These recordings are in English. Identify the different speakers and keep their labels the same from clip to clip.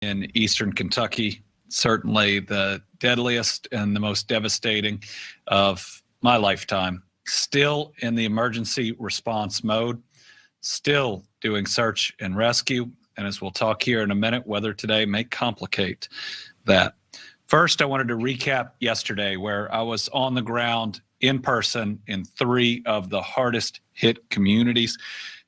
Speaker 1: in eastern Kentucky, certainly the deadliest and the most devastating of my lifetime. Still in the emergency response mode, still doing search and rescue. And as we'll talk here in a minute, weather today may complicate that. First, I wanted to recap yesterday where I was on the ground in person in 3 of the hardest hit communities.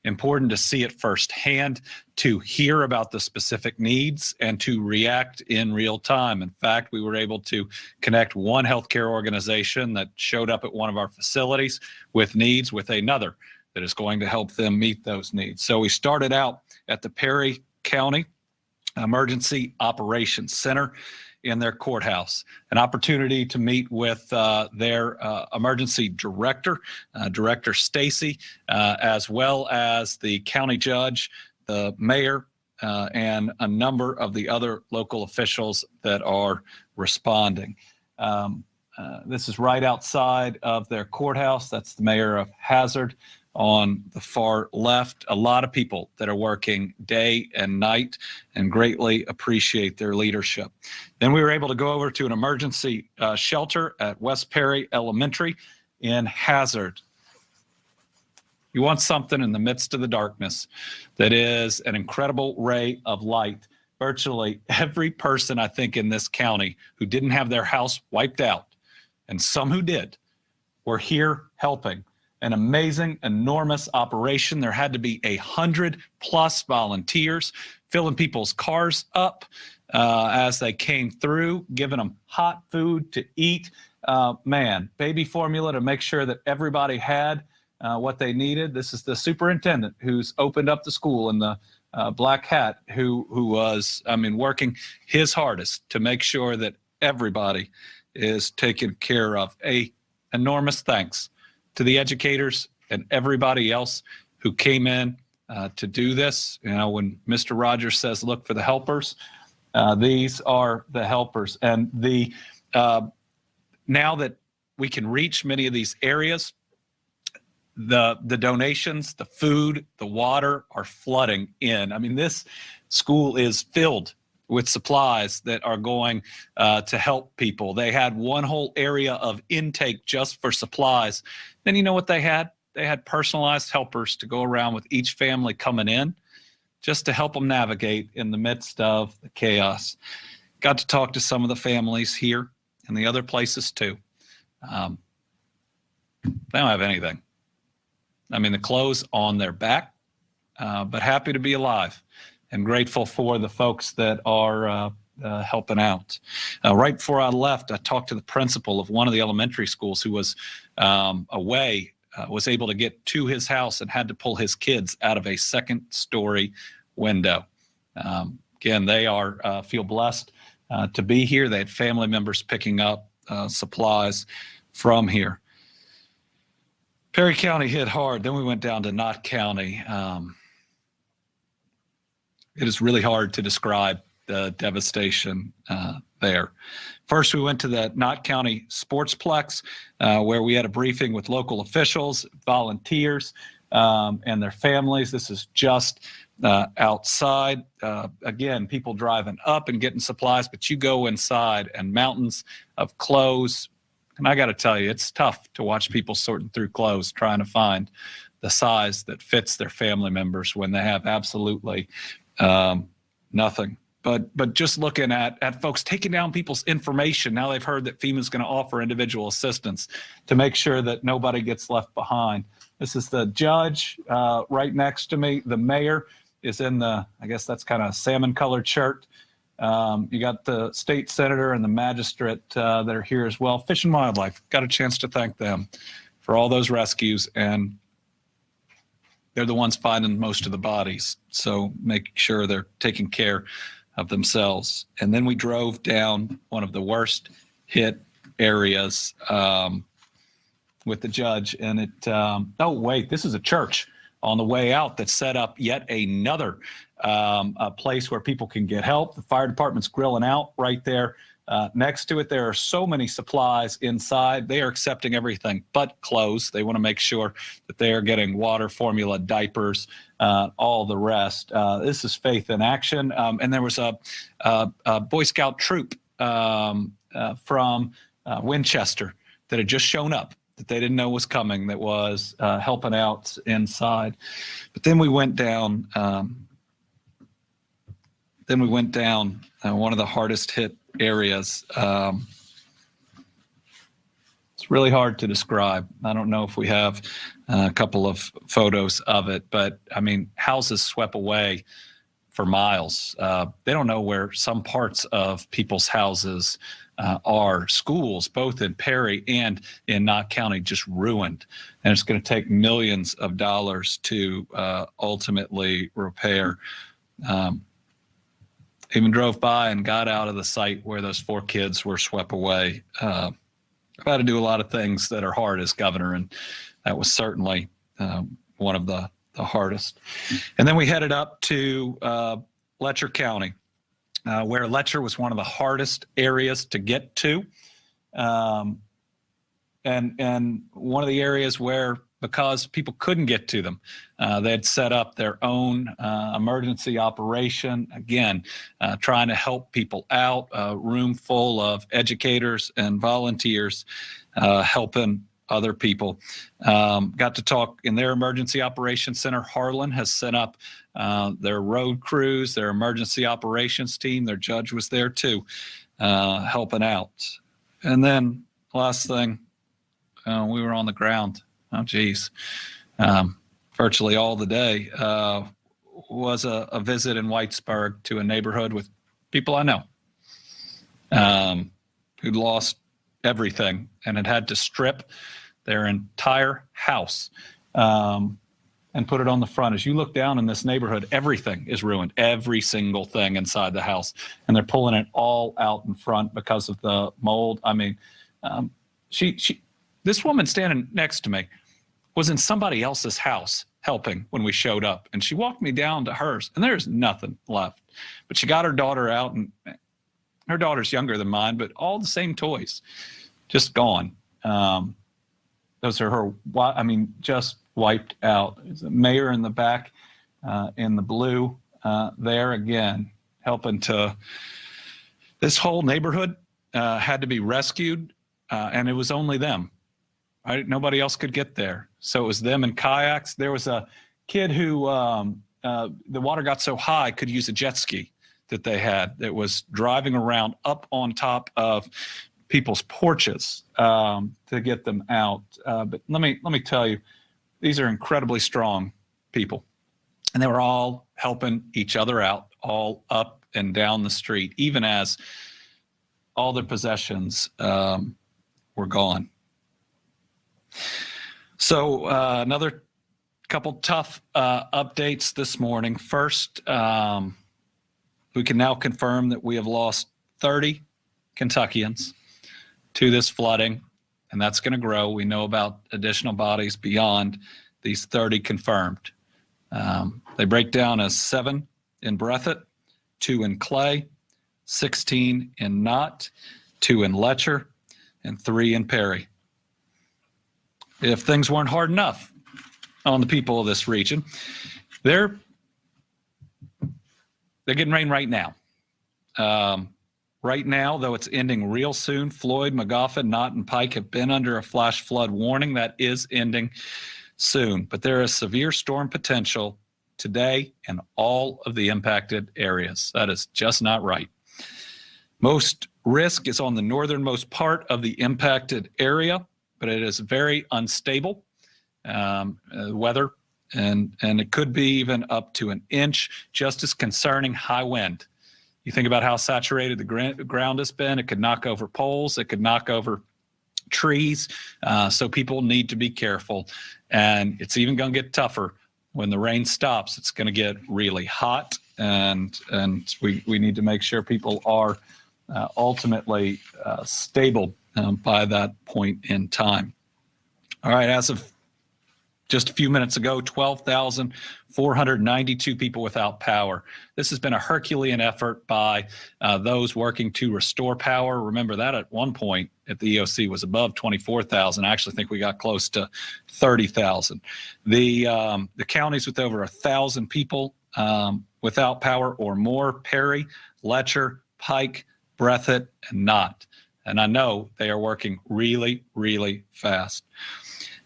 Speaker 1: Important to see it firsthand, to hear about the specific needs, and to react in real time. In fact, we were able to connect one healthcare organization that showed up at one of our facilities with needs with another that is going to help them meet those needs. So we started out at the Perry County Emergency Operations Center in their courthouse, an opportunity to meet with their emergency director, Director Stacy, as well as the county judge, the mayor, and a number of the other local officials that are responding. This is right outside of their courthouse. That's the mayor of Hazard. On the far left, a lot of people that are working day and night and greatly appreciate their leadership. Then we were able to go over to an emergency shelter at West Perry Elementary in Hazard. You want something in the midst of the darkness that is an incredible ray of light. Virtually every person, I think, in this county who didn't have their house wiped out, and some who did, were here helping. An amazing, enormous operation. There had to be 100+ volunteers filling people's cars up as they came through, giving them hot food to eat. Baby formula to make sure that everybody had what they needed. This is the superintendent who's opened up the school in the black hat, who was, working his hardest to make sure that everybody is taken care of. A enormous thanks to the educators and everybody else who came in to do this. You know, when Mr. Rogers says, look for the helpers, these are the helpers. And the now that we can reach many of these areas, the donations, the food, the water are flooding in. I mean, this school is filled with supplies that are going to help people. They had one whole area of intake just for supplies. Then you know what they had? They had personalized helpers to go around with each family coming in just to help them navigate in the midst of the chaos. Got to talk to some of the families here and the other places too. They don't have anything. I mean, the clothes on their back, but happy to be alive and grateful for the folks that are helping out. Right before I left, I talked to the principal of one of the elementary schools who was away, was able to get to his house and had to pull his kids out of a second-story window. Again, they feel blessed to be here. They had family members picking up supplies from here. Perry County hit hard. Then we went down to Knott County. It is really hard to describe the devastation there. First, we went to the Knott County Sportsplex, where we had a briefing with local officials, volunteers, and their families. This is just outside. Again, people driving up and getting supplies, but you go inside and mountains of clothes. And I got to tell you, it's tough to watch people sorting through clothes, trying to find the size that fits their family members when they have absolutely nothing. But just looking at folks taking down people's information, now they've heard that FEMA's going to offer individual assistance to make sure that nobody gets left behind. This is the judge right next to me. The mayor is in the, I guess that's kind of salmon-colored shirt. You got the state senator and the magistrate that are here as well. Fish and Wildlife, got a chance to thank them for all those rescues, and they're the ones finding most of the bodies, so make sure they're taking care of themselves. And then we drove down one of the worst hit areas with the judge, and oh wait, this is a church on the way out that set up yet another a place where people can get help. The fire department's grilling out right there Next to it, there are so many supplies inside. They are accepting everything but clothes. They want to make sure that they are getting water, formula, diapers, all the rest. This is faith in action. And there was a Boy Scout troop from Winchester that had just shown up, that they didn't know was coming, that was helping out inside. But then we went down. One of the hardest hit areas. It's really hard to describe. I don't know if we have a couple of photos of it, but I mean, houses swept away for miles. They don't know where some parts of people's houses are. Schools, both in Perry and in Knott County, just ruined. And it's going to take millions of dollars to ultimately repair. Even drove by and got out of the site where those 4 kids were swept away. I've had to do a lot of things that are hard as governor, and that was certainly one of the hardest. And then we headed up to Letcher County, where Letcher was one of the hardest areas to get to, and one of the areas where, because people couldn't get to them, they had set up their own emergency operation, again, trying to help people out, a room full of educators and volunteers helping other people. Got to talk in their emergency operations center. Harlan has set up their road crews, their emergency operations team. Their judge was there too, helping out. And then last thing, we were on the ground. Oh, geez. Virtually all the day was a visit in Whitesburg to a neighborhood with people I know who'd lost everything and had to strip their entire house and put it on the front. As you look down in this neighborhood, everything is ruined, every single thing inside the house. And they're pulling it all out in front because of the mold. I mean, this woman standing next to me was in somebody else's house helping when we showed up. And she walked me down to hers, and there's nothing left. But she got her daughter out, and her daughter's younger than mine, but all the same toys, just gone. Those are her, just wiped out. There's a mayor in the back in the blue there again, helping to, this whole neighborhood had to be rescued, and it was only them. Right? Nobody else could get there. So it was them in kayaks. There was a kid who the water got so high could use a jet ski that they had that was driving around up on top of people's porches to get them out. But let me tell you, these are incredibly strong people. And they were all helping each other out, all up and down the street, even as all their possessions were gone. So another couple tough updates this morning. First, we can now confirm that we have lost 30 Kentuckians to this flooding, and that's going to grow. We know about additional bodies beyond these 30 confirmed. They break down as 7 in Breathitt, 2 in Clay, 16 in Knott, 2 in Letcher, and 3 in Perry. If things weren't hard enough on the people of this region, they're getting rain right now. Right now, though it's ending real soon, Floyd, Magoffin, Knott, and Pike have been under a flash flood warning that is ending soon. But there is severe storm potential today in all of the impacted areas. That is just not right. Most risk is on the northernmost part of the impacted area, but it is very unstable weather, and it could be even up to an inch. Just as concerning, high wind. You think about how saturated the ground has been. It could knock over poles. It could knock over trees. So people need to be careful. And it's even going to get tougher when the rain stops. It's going to get really hot, and we need to make sure people are ultimately stable by that point in time. All right, as of Just a few minutes ago, 12,492 people without power. This has been a Herculean effort by those working to restore power. Remember that at one point at the EOC was above 24,000. I actually think we got close to 30,000. The counties with over 1,000 people without power or more: Perry, Letcher, Pike, Breathitt, and Knott. And I know they are working really, really fast.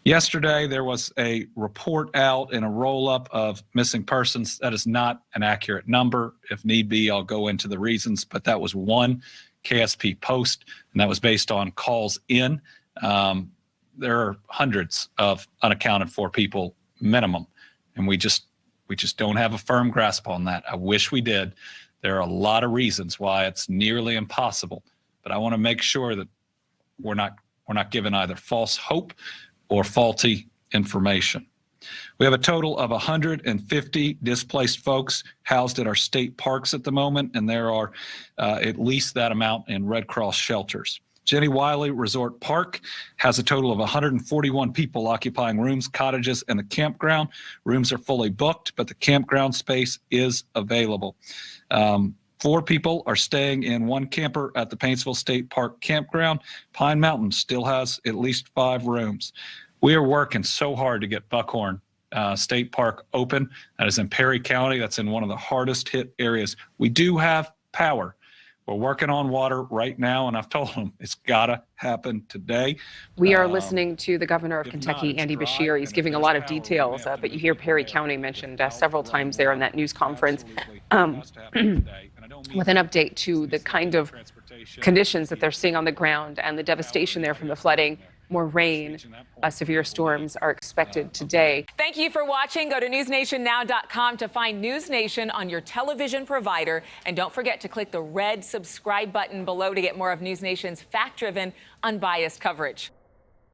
Speaker 1: Yesterday, there was a report out in a roll-up of missing persons. That is not an accurate number. If need be, I'll go into the reasons, but that was one KSP post, and that was based on calls in. There are hundreds of unaccounted for people minimum, and we just don't have a firm grasp on that. I wish we did. There are a lot of reasons why it's nearly impossible, but I want to make sure that we're not given either false hope or faulty information. We have a total of 150 displaced folks housed at our state parks at the moment, and there are at least that amount in Red Cross shelters. Jenny Wiley Resort Park has a total of 141 people occupying rooms, cottages, and the campground. Rooms are fully booked, but the campground space is available. 4 people are staying in one camper at the Paintsville State Park campground. Pine Mountain still has at least 5 rooms. We are working so hard to get Buckhorn State Park open. That is in Perry County. That's in one of the hardest hit areas. We do have power. We're working on water right now, and I've told them it's got to happen today.
Speaker 2: We are listening to the governor of Kentucky, Andy Beshear. He's giving a lot of details, but you hear Perry County mentioned several times there in that news conference with an update to the kind of conditions that they're seeing on the ground and the devastation there from the flooding. More rain, severe storms are expected today.
Speaker 3: Thank you for watching. Go to newsnationnow.com to find NewsNation on your television provider. And don't forget to click the red subscribe button below to get more of NewsNation's fact-driven, unbiased coverage.